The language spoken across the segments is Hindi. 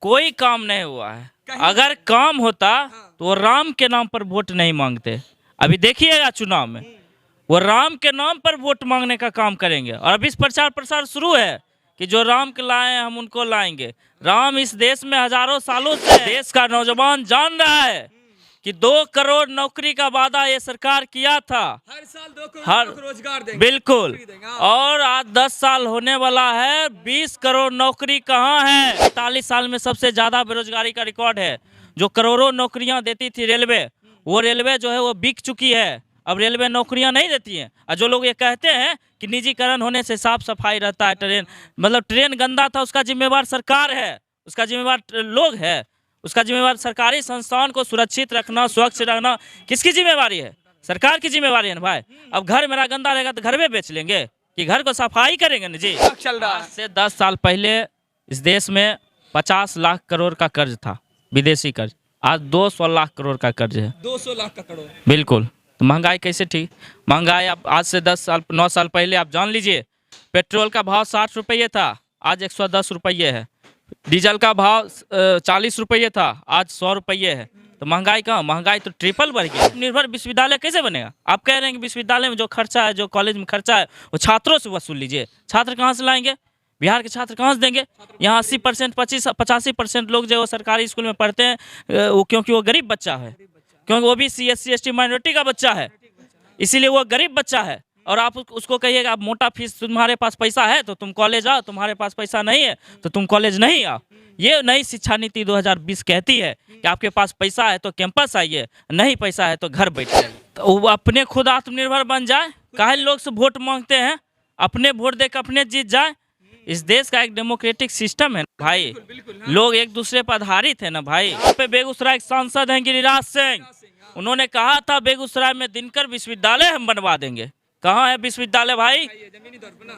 कोई काम नहीं हुआ है। अगर काम होता तो वो राम के नाम पर वोट नहीं मांगते। अभी देखिएगा चुनाव में वो राम के नाम पर वोट मांगने का काम करेंगे। और अभी प्रचार प्रसार शुरू है कि जो राम के लाए हैं हम उनको लाएंगे। राम इस देश में हजारों सालों से देश का नौजवान जान रहा है कि 2 करोड़ नौकरी का वादा ये सरकार किया था। हर साल 2 करोड़ रोजगार देंगे। बिल्कुल। और आज 10 साल होने वाला है, 20 करोड़ नौकरी कहाँ है? 45 साल में सबसे ज्यादा बेरोजगारी का रिकॉर्ड है। जो करोड़ों नौकरियां देती थी रेलवे, वो रेलवे जो है वो बिक चुकी है। अब रेलवे नौकरियां नहीं देती हैं। और जो लोग ये कहते हैं कि निजीकरण होने से साफ सफाई रहता है, ट्रेन मतलब ट्रेन गंदा था उसका जिम्मेवार सरकार है, उसका जिम्मेवार लोग है, उसका जिम्मेवार सरकारी संस्थान को सुरक्षित रखना, स्वच्छ रखना किसकी जिम्मेवारी है? सरकार की जिम्मेवारी है ना भाई। अब घर मेरा गंदा रहेगा तो घर में बेच लेंगे कि घर को सफाई करेंगे ना जी? चल रहा आज से 10 साल पहले इस देश में 50 लाख करोड़ का कर्ज था, विदेशी कर्ज। आज 200 लाख करोड़ का कर्ज है। 200 लाख का करोड़। बिल्कुल। तो महंगाई कैसे ठीक? महंगाई आप आज से 9 साल पहले आप जान लीजिए, पेट्रोल का भाव 60 रुपये था, आज 110 रुपये है। डीजल का भाव 40 रुपये था, आज 100 रुपये है। तो महंगाई कहाँ? महंगाई तो ट्रिपल बढ़ गई। निर्भर विश्वविद्यालय कैसे बनेगा? आप कह रहे हैं कि विश्वविद्यालय में जो खर्चा है, जो कॉलेज में खर्चा है, वो छात्रों से वसूल लीजिए। छात्र कहाँ से लाएंगे? बिहार के छात्र कहाँ से देंगे? यहाँ 80% 85% लोग जो सरकारी स्कूल में पढ़ते हैं वो क्योंकि वो गरीब बच्चा है, क्योंकि वो भी SC ST माइनॉरिटी का बच्चा है, इसीलिए वो गरीब बच्चा है। और आप उसको कहिएगा आप मोटा फीस, तुम्हारे पास पैसा है तो तुम कॉलेज आओ, तुम्हारे पास पैसा नहीं है तो तुम कॉलेज नहीं आओ। ये नई शिक्षा नीति 2020 कहती है कि आपके पास पैसा है तो कैंपस आइए, नहीं पैसा है तो घर बैठिए। तो वो अपने खुद आत्मनिर्भर बन जाए। काहे लोग से वोट मांगते हैं? अपने वोट देकर अपने जीत जाए। इस देश का एक डेमोक्रेटिक सिस्टम है भाई, लोग एक दूसरे पर आधारित है ना भाई। यहाँ पे बेगूसराय के सांसद हैं गिरिराज सिंह, उन्होंने कहा था बेगूसराय में दिनकर विश्वविद्यालय हम बनवा देंगे। कहाँ है विश्वविद्यालय भाई?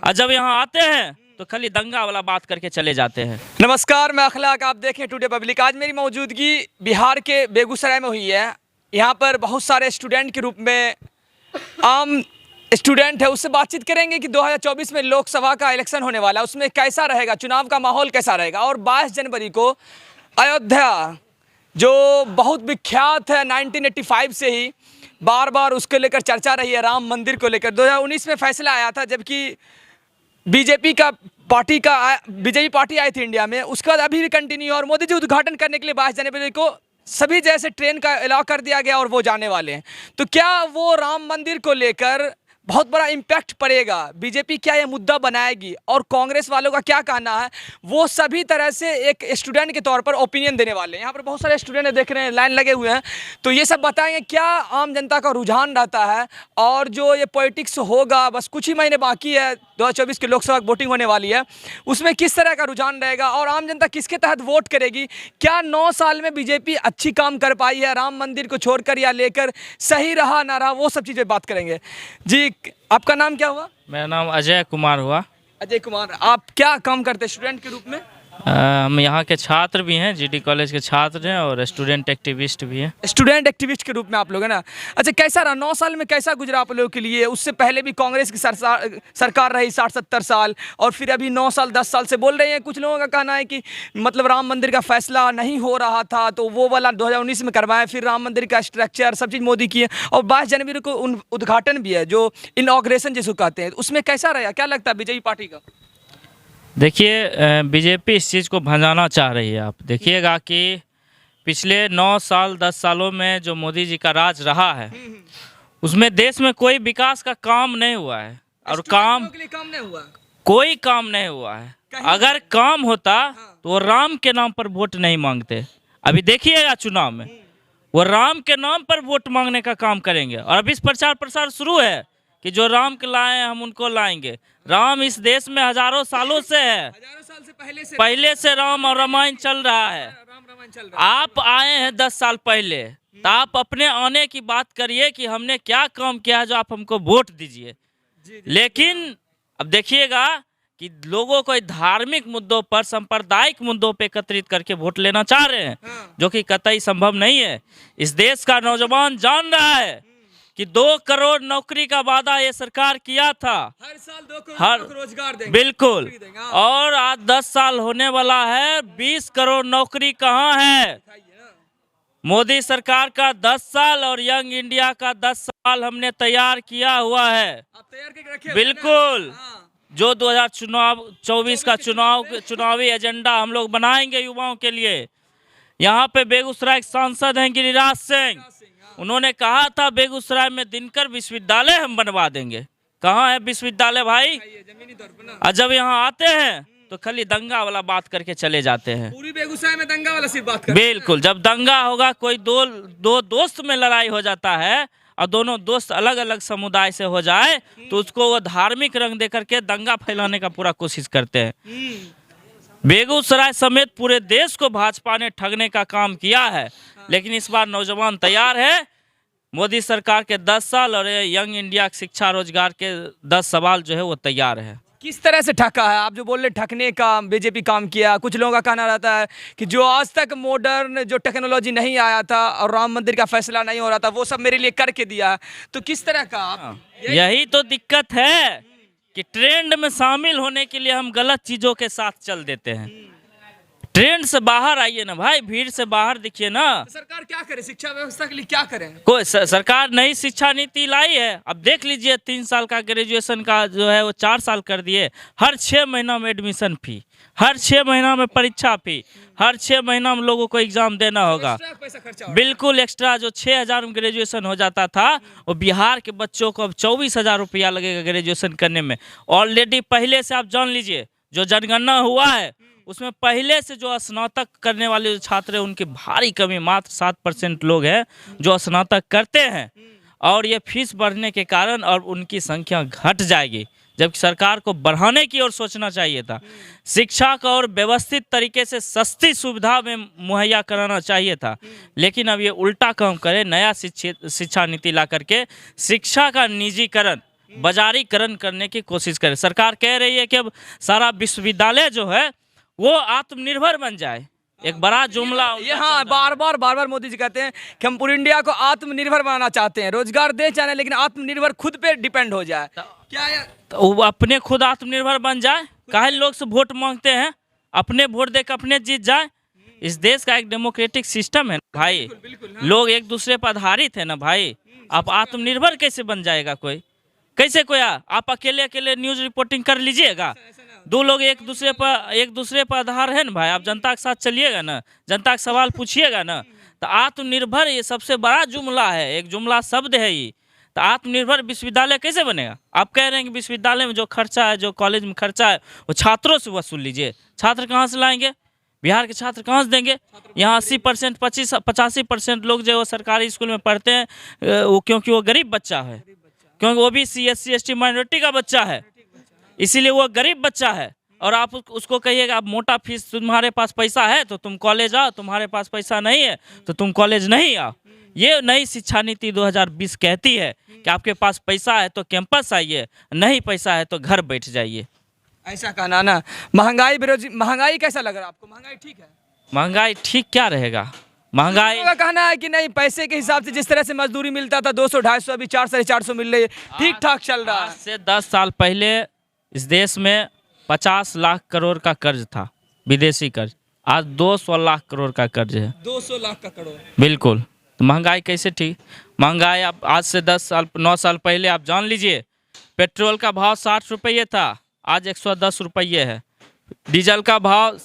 और जब यहाँ आते हैं तो खाली दंगा वाला बात करके चले जाते हैं। नमस्कार, मैं अखलाक, आप देखें टुडे पब्लिक। आज मेरी मौजूदगी बिहार के बेगूसराय में हुई है। यहाँ पर बहुत सारे स्टूडेंट के रूप में आम स्टूडेंट है, उससे बातचीत करेंगे कि 2024 में लोकसभा का इलेक्शन होने वाला है, उसमें कैसा रहेगा, चुनाव का माहौल कैसा रहेगा। और 22 जनवरी को अयोध्या जो बहुत विख्यात है, 1985 से ही बार बार उसको लेकर चर्चा रही है, राम मंदिर को लेकर 2019 में फैसला आया था, जबकि बीजेपी पार्टी आई थी इंडिया में। उसके बाद अभी भी कंटिन्यू, और मोदी जी उद्घाटन करने के लिए 22 जनवरी को सभी जैसे ट्रेन का अलाउ कर दिया गया और वो जाने वाले हैं। तो क्या वो राम मंदिर को लेकर बहुत बड़ा इम्पैक्ट पड़ेगा? बीजेपी क्या ये मुद्दा बनाएगी? और कांग्रेस वालों का क्या कहना है? वो सभी तरह से एक स्टूडेंट के तौर पर ओपिनियन देने वाले हैं। यहाँ पर बहुत सारे स्टूडेंट देख रहे हैं, लाइन लगे हुए हैं, तो ये सब बताएंगे क्या आम जनता का रुझान रहता है। और जो ये पॉलिटिक्स होगा, बस कुछ ही महीने बाकी है, 2024 की लोकसभा वोटिंग होने वाली है, उसमें किस तरह का रुझान रहेगा और आम जनता किसके तहत वोट करेगी? क्या 9 साल में बीजेपी अच्छी काम कर पाई है राम मंदिर को छोड़कर या लेकर? सही रहा ना रहा, वो सब चीज़ें बात करेंगे। जी, आपका नाम क्या हुआ? मेरा नाम अजय कुमार हुआ। अजय कुमार, आप क्या काम करते हैं स्टूडेंट के रूप में? हम यहाँ के छात्र भी हैं, GD कॉलेज के छात्र हैं और स्टूडेंट एक्टिविस्ट भी हैं। स्टूडेंट एक्टिविस्ट के रूप में आप लोग है ना? अच्छा, कैसा रहा 9 साल में, कैसा गुजरा आप लोगों के लिए? उससे पहले भी कांग्रेस की सरकार रही 60-70 साल, और फिर अभी 9 साल 10 साल से बोल रहे हैं। कुछ लोगों का कहना है कि मतलब राम मंदिर का फैसला नहीं हो रहा था तो वो वाला 2019 में करवाएं, फिर राम मंदिर का स्ट्रक्चर सब चीज़ मोदी की है, और 22 जनवरी को उद्घाटन भी है जो इनॉग्रेशन जिसको कहते हैं। उसमें कैसा रहा? क्या लगता है बीजेपी पार्टी का? देखिए, बीजेपी इस चीज़ को भंजाना चाह रही है। आप देखिएगा कि पिछले 9 साल 10 सालों में जो मोदी जी का राज रहा है, उसमें देश में कोई विकास का काम नहीं हुआ है। और काम के लिए काम नहीं हुआ, कोई काम नहीं हुआ है। अगर काम होता तो वो राम के नाम पर वोट नहीं मांगते। अभी देखिएगा चुनाव में वो राम के नाम पर वोट मांगने का काम करेंगे। और अभी प्रचार प्रसार शुरू है कि जो राम के लाए हैं हम उनको लाएंगे। राम इस देश में हजारों सालों से है, हजारों साल से पहले से राम और रामायण चल रहा है। आप आए हैं 10 साल पहले, तो आप अपने आने की बात करिए कि हमने क्या काम किया है जो आप हमको वोट दीजिए। लेकिन अब देखिएगा कि लोगों को धार्मिक मुद्दों पर, सांप्रदायिक मुद्दों पर एकत्रित करके वोट लेना चाह रहे हैं, जो कि कतई संभव नहीं है। इस देश का नौजवान जान रहा है कि 2 करोड़ नौकरी का वादा ये सरकार किया था। हर साल 2 करोड़ हर लोगों को रोजगार देंगे, बिल्कुल। नौकरी देंगे, हाँ। और आज 10 साल होने वाला है, 20 करोड़ नौकरी कहाँ है? दिखाइए ना। मोदी सरकार का 10 साल और यंग इंडिया का 10 साल हमने तैयार किया हुआ है। आप तैयार करके रखे हुए हैं ना? बिल्कुल। हाँ। जो 2024 का चुनावी एजेंडा हम लोग बनाएंगे युवाओं के लिए। यहाँ पे बेगूसराय के सांसद हैं गिरिराज सिंह, उन्होंने कहा था बेगूसराय में दिनकर विश्वविद्यालय हम बनवा देंगे। कहाँ है विश्वविद्यालय भाई? जमीनी तौर पर ना और जब यहाँ आते हैं तो खाली दंगा वाला बात करके चले जाते हैं। पूरी बेगूसराय में दंगा वाला सिर्फ बात कर। बिल्कुल, जब दंगा होगा, कोई दो दोस्त में लड़ाई हो जाता है और दोनों दोस्त अलग अलग समुदाय से हो जाए तो उसको वो धार्मिक रंग दे करके दंगा फैलाने का पूरा कोशिश करते हैं। बेगूसराय समेत पूरे देश को भाजपा ने ठगने का काम किया है, लेकिन इस बार नौजवान तैयार है। मोदी सरकार के 10 साल और यंग इंडिया शिक्षा रोजगार के 10 सवाल जो है वो तैयार है। किस तरह से ठका है? आप जो बोल रहे ठगने का बीजेपी काम किया, कुछ लोगों का कहना रहता है कि जो आज तक मॉडर्न जो टेक्नोलॉजी नहीं आया था और राम मंदिर का फैसला नहीं हो रहा था वो सब मेरे लिए करके दिया। तो किस तरह का आप यही तो दिक्कत है कि ट्रेंड में शामिल होने के लिए हम गलत चीजों के साथ चल देते हैं। ट्रेंड से बाहर आइए ना भाई, भीड़ से बाहर दिखिए ना। तो सरकार क्या करे, शिक्षा व्यवस्था के लिए क्या करें? कोई सरकार नई शिक्षा नीति लाई है। अब देख लीजिए 3 साल का ग्रेजुएशन का जो है वो 4 साल कर दिए। हर 6 महीना में एडमिशन फी, हर 6 महीना में परीक्षा फी, हर 6 महीना में लोगों को एग्जाम देना होगा। एक्स्ट्रा पैसा खर्चा बिल्कुल एक्स्ट्रा। जो 6,000 में ग्रेजुएशन हो जाता था वो बिहार के बच्चों को अब 24,000 रुपया लगेगा ग्रेजुएशन करने में। ऑलरेडी पहले से आप जान लीजिए, जो जनगणना हुआ है उसमें पहले से जो स्नातक करने वाले जो छात्र हैं उनकी भारी कमी, मात्र 7% लोग हैं जो स्नातक करते हैं। और ये फीस बढ़ने के कारण और उनकी संख्या घट जाएगी, जबकि सरकार को बढ़ाने की ओर सोचना चाहिए था। शिक्षा को और व्यवस्थित तरीके से सस्ती सुविधा में मुहैया कराना चाहिए था, लेकिन अब ये उल्टा काम करे, नया शिक्षा नीति ला करके शिक्षा का निजीकरण, बाजारीकरण करने की कोशिश करे। सरकार कह रही है कि अब सारा विश्वविद्यालय जो है वो आत्मनिर्भर बन जाए। एक बड़ा जुमला ये हाँ, बार बार मोदी जी कहते हैं कि हम पूरी इंडिया को आत्मनिर्भर बनाना चाहते हैं, रोजगार दे चाहे लेकिन आत्मनिर्भर खुद पे डिपेंड हो जाए। क्या तो वो अपने खुद आत्मनिर्भर बन जाए? काहे लोग से वोट मांगते हैं? अपने वोट देकर अपने जीत जाए। इस देश का एक डेमोक्रेटिक सिस्टम है भाई, लोग एक दूसरे पर आधारित है ना भाई। आप आत्मनिर्भर कैसे बन जाएगा कोई? कैसे कोई आप अकेले न्यूज रिपोर्टिंग कर लीजिएगा? 2 लोग एक दूसरे पर आधार है ना भाई। आप जनता के साथ चलिएगा ना, जनता के सवाल पूछिएगा ना। तो आत्मनिर्भर ये सबसे बड़ा जुमला है, एक जुमला शब्द है ये। तो आत्मनिर्भर विश्वविद्यालय कैसे बनेगा? आप कह रहे हैं कि विश्वविद्यालय में जो खर्चा है, जो कॉलेज में खर्चा है वो छात्रों से वसूल लीजिए। छात्र कहाँ से लाएंगे? बिहार के छात्र कहाँ से देंगे? यहाँ 80% 85% लोग जो सरकारी स्कूल में पढ़ते हैं वो क्योंकि वो गरीब बच्चा है, क्योंकि वो भी SC ST माइनॉरिटी का बच्चा है, इसीलिए वो गरीब बच्चा है। और आप उसको कहिएगा आप मोटा फीस, तुम्हारे पास पैसा है तो तुम कॉलेज आओ, तुम्हारे पास पैसा नहीं है तो तुम कॉलेज नहीं आओ। ये नई शिक्षा नीति 2020 कहती है कि आपके पास पैसा है तो कैंपस आइए, नहीं पैसा है तो घर बैठ जाइए। ऐसा कहना ना। महंगाई कैसा लग रहा है आपको? महंगाई ठीक है? महंगाई ठीक क्या रहेगा? महंगाई का कहना है कि नहीं, पैसे के हिसाब से जिस तरह से मजदूरी मिलता था 200-250, अभी 400-450 मिल रही है, ठीक ठाक चल रहा है। आज से 10 साल पहले इस देश में 50 लाख करोड़ का कर्ज था, विदेशी कर्ज। आज 200 लाख करोड़ का कर्ज है। 200 लाख का करोड़। बिल्कुल। तो महंगाई कैसे ठीक? महंगाई आप आज से 9 साल पहले आप जान लीजिए, पेट्रोल का भाव 60 रुपये था, आज 110 रुपये है। डीजल का भाव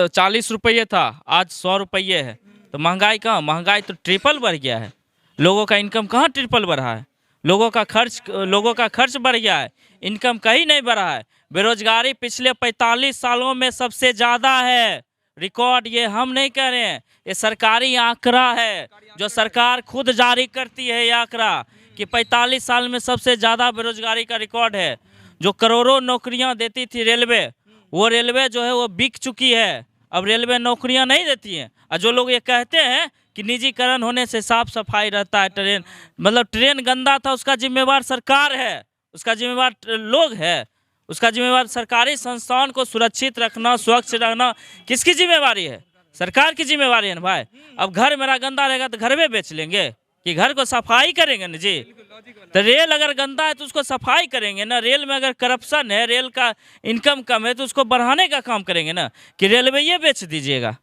40 रुपये था, आज 100 रुपये है। तो महंगाई कहाँ? महंगाई तो ट्रिपल बढ़ गया है। लोगों का इनकम कहाँ ट्रिपल बढ़ा है? लोगों का खर्च बढ़ गया है, इनकम कहीं नहीं बढ़ा है। बेरोजगारी पिछले 45 सालों में सबसे ज़्यादा है। रिकॉर्ड ये हम नहीं कह रहे हैं, ये सरकारी आंकड़ा है जो सरकार खुद जारी करती है। ये आंकड़ा कि 45 साल में सबसे ज़्यादा बेरोजगारी का रिकॉर्ड है। जो करोड़ों नौकरियां देती थी रेलवे, वो रेलवे जो है वो बिक चुकी है। अब रेलवे नौकरियां नहीं देती हैं। और जो लोग ये कहते हैं कि निजीकरण होने से साफ सफाई रहता है, ट्रेन मतलब ट्रेन गंदा था उसका जिम्मेवार सरकार है, उसका जिम्मेवार लोग है, उसका जिम्मेवार सरकारी संस्थान को सुरक्षित रखना, स्वच्छ रखना किसकी जिम्मेवारी है? सरकार की जिम्मेवारी है ना भाई। अब घर मेरा गंदा रहेगा तो घर में बेच लेंगे, कि घर को सफाई करेंगे ना जी। तो रेल अगर गंदा है तो उसको सफाई करेंगे ना। रेल में अगर करप्शन है, रेल का इनकम कम है, तो उसको बढ़ाने का काम करेंगे ना, कि रेलवे ये बेच दीजिएगा।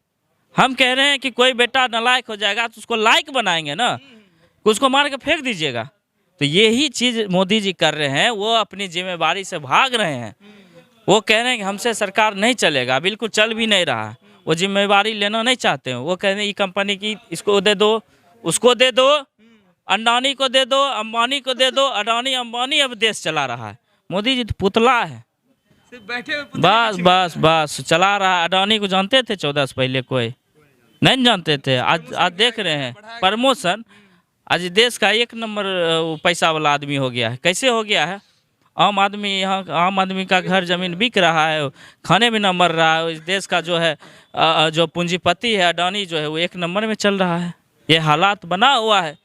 हम कह रहे हैं कि कोई बेटा नालायक हो जाएगा तो उसको लायक बनाएंगे ना, उसको मार के फेंक दीजिएगा। तो यही चीज़ मोदी जी कर रहे हैं, वो अपनी जिम्मेदारी से भाग रहे हैं। वो कह रहे हैं कि हमसे सरकार नहीं चलेगा, बिल्कुल चल भी नहीं रहा। वो जिम्मेदारी लेना नहीं चाहते हैं। वो कह रहे हैं ये कंपनी की इसको दे दो, उसको दे दो, अंडानी को दे दो, अंबानी को दे दो। अडानी अंबानी अब देश चला रहा है। मोदी जी तो पुतला है, सिर्फ बैठे हुए बस बस बस चला रहा है। अडानी को जानते थे 14 से पहले? कोई नहीं जानते थे। आज देख रहे हैं प्रमोशन। आज देश का एक नंबर पैसा वाला आदमी हो गया है। कैसे हो गया है? आम आदमी, यहाँ आम आदमी का घर जमीन बिक रहा है, खाने में न मर रहा है। इस देश का जो है जो पूंजीपति है अडानी जो है, वो एक नंबर में चल रहा है। ये हालात बना हुआ है।